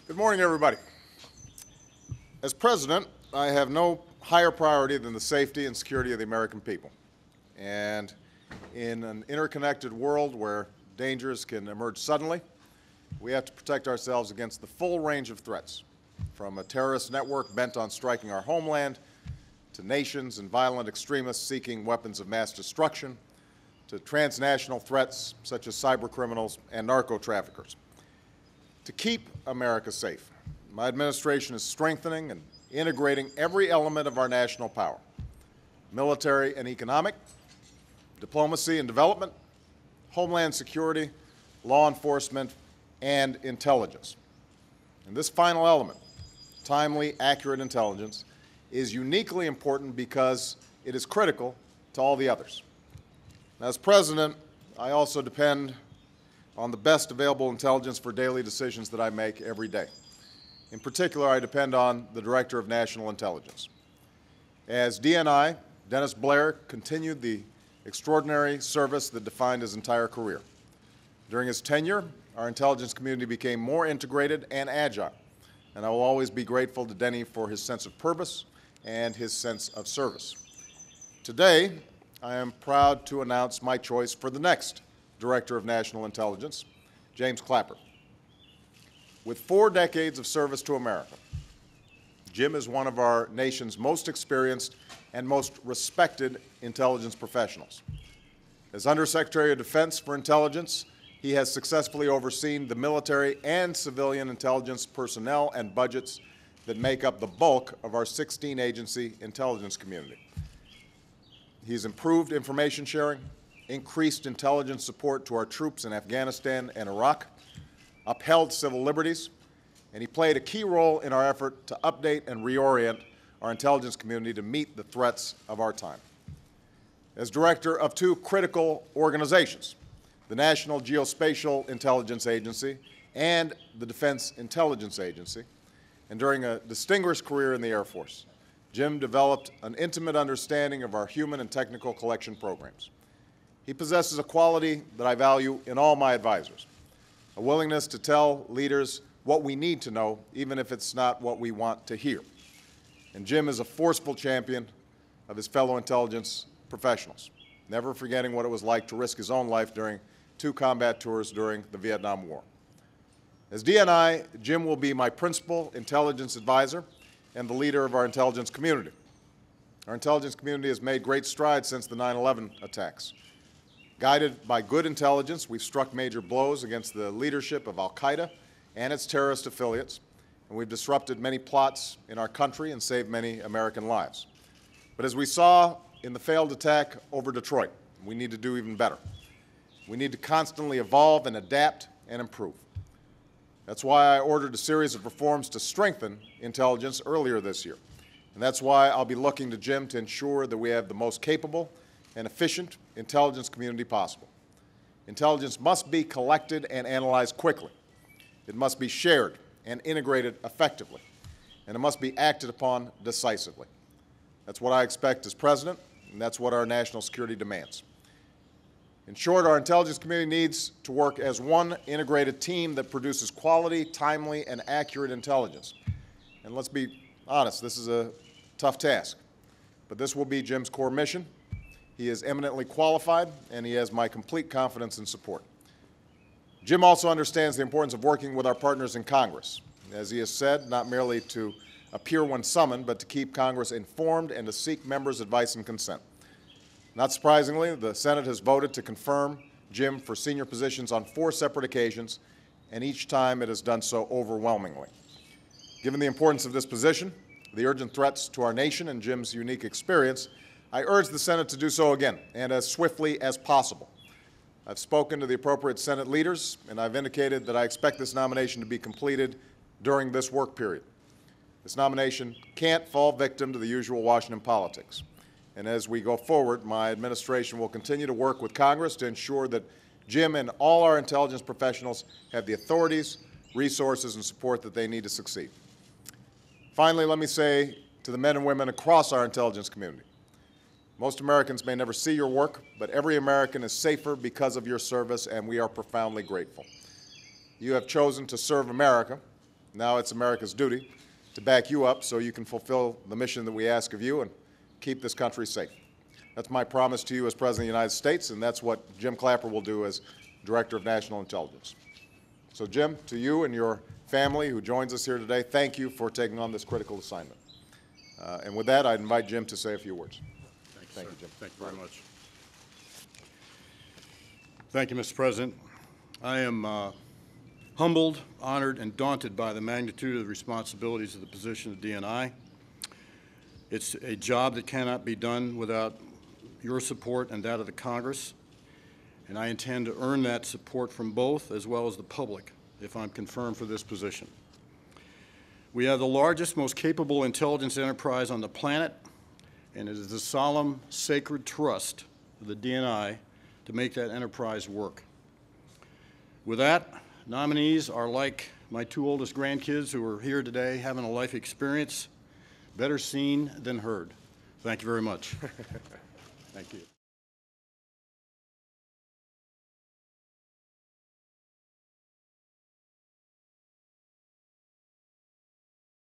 Good morning, everybody. As president, I have no higher priority than the safety and security of the American people. And in an interconnected world where dangers can emerge suddenly, we have to protect ourselves against the full range of threats, from a terrorist network bent on striking our homeland, to nations and violent extremists seeking weapons of mass destruction, to transnational threats such as cyber criminals and narco-traffickers. To keep America safe, my administration is strengthening and integrating every element of our national power: military and economic, diplomacy and development, homeland security, law enforcement, and intelligence. And this final element, timely, accurate intelligence, is uniquely important because it is critical to all the others. As president, I also depend on the best available intelligence for daily decisions that I make every day. In particular, I depend on the Director of National Intelligence. As DNI, Dennis Blair continued the extraordinary service that defined his entire career. During his tenure, our intelligence community became more integrated and agile, and I will always be grateful to Denny for his sense of purpose and his sense of service. Today, I am proud to announce my choice for the next Director of National Intelligence, James Clapper. With 4 decades of service to America, Jim is one of our nation's most experienced and most respected intelligence professionals. As Undersecretary of Defense for Intelligence, he has successfully overseen the military and civilian intelligence personnel and budgets that make up the bulk of our 16-agency intelligence community. He's improved information sharing, increased intelligence support to our troops in Afghanistan and Iraq, upheld civil liberties, and he played a key role in our effort to update and reorient our intelligence community to meet the threats of our time. As director of 2 critical organizations, the National Geospatial Intelligence Agency and the Defense Intelligence Agency, and during a distinguished career in the Air Force, Jim developed an intimate understanding of our human and technical collection programs. He possesses a quality that I value in all my advisors: a willingness to tell leaders what we need to know, even if it's not what we want to hear. And Jim is a forceful champion of his fellow intelligence professionals, never forgetting what it was like to risk his own life during 2 combat tours during the Vietnam War. As DNI, Jim will be my principal intelligence advisor and the leader of our intelligence community. Our intelligence community has made great strides since the 9/11 attacks. Guided by good intelligence, we've struck major blows against the leadership of al-Qaeda and its terrorist affiliates, and we've disrupted many plots in our country and saved many American lives. But as we saw in the failed attack over Detroit, we need to do even better. We need to constantly evolve and adapt and improve. That's why I ordered a series of reforms to strengthen intelligence earlier this year. And that's why I'll be looking to Jim to ensure that we have the most capable and efficient intelligence community possible. Intelligence must be collected and analyzed quickly. It must be shared and integrated effectively. And it must be acted upon decisively. That's what I expect as president, and that's what our national security demands. In short, our intelligence community needs to work as one integrated team that produces quality, timely, and accurate intelligence. And let's be honest, this is a tough task, but this will be Jim's core mission. He is eminently qualified, and he has my complete confidence and support. Jim also understands the importance of working with our partners in Congress, as he has said, not merely to appear when summoned, but to keep Congress informed and to seek members' advice and consent. Not surprisingly, the Senate has voted to confirm Jim for senior positions on 4 separate occasions, and each time it has done so overwhelmingly. Given the importance of this position, the urgent threats to our nation, and Jim's unique experience, I urge the Senate to do so again, and as swiftly as possible. I've spoken to the appropriate Senate leaders, and I've indicated that I expect this nomination to be completed during this work period. This nomination can't fall victim to the usual Washington politics. And as we go forward, my administration will continue to work with Congress to ensure that Jim and all our intelligence professionals have the authorities, resources, and support that they need to succeed. Finally, let me say to the men and women across our intelligence community, most Americans may never see your work, but every American is safer because of your service, and we are profoundly grateful. You have chosen to serve America, Now it's America's duty to back you up so you can fulfill the mission that we ask of you and keep this country safe. That's my promise to you as President of the United States, and that's what Jim Clapper will do as Director of National Intelligence. So, Jim, to you and your family who joins us here today, thank you for taking on this critical assignment. And with that, I'd invite Jim to say a few words. Thank you, Jim. Thank you very much. Thank you, Mr. President. I am humbled, honored, and daunted by the magnitude of the responsibilities of the position of DNI. It's a job that cannot be done without your support and that of the Congress, and I intend to earn that support from both as well as the public if I'm confirmed for this position. We have the largest, most capable intelligence enterprise on the planet, and it is the solemn, sacred trust of the DNI to make that enterprise work. With that, nominees are like my two oldest grandkids who are here today having a life experience, better seen than heard. Thank you very much. Thank you.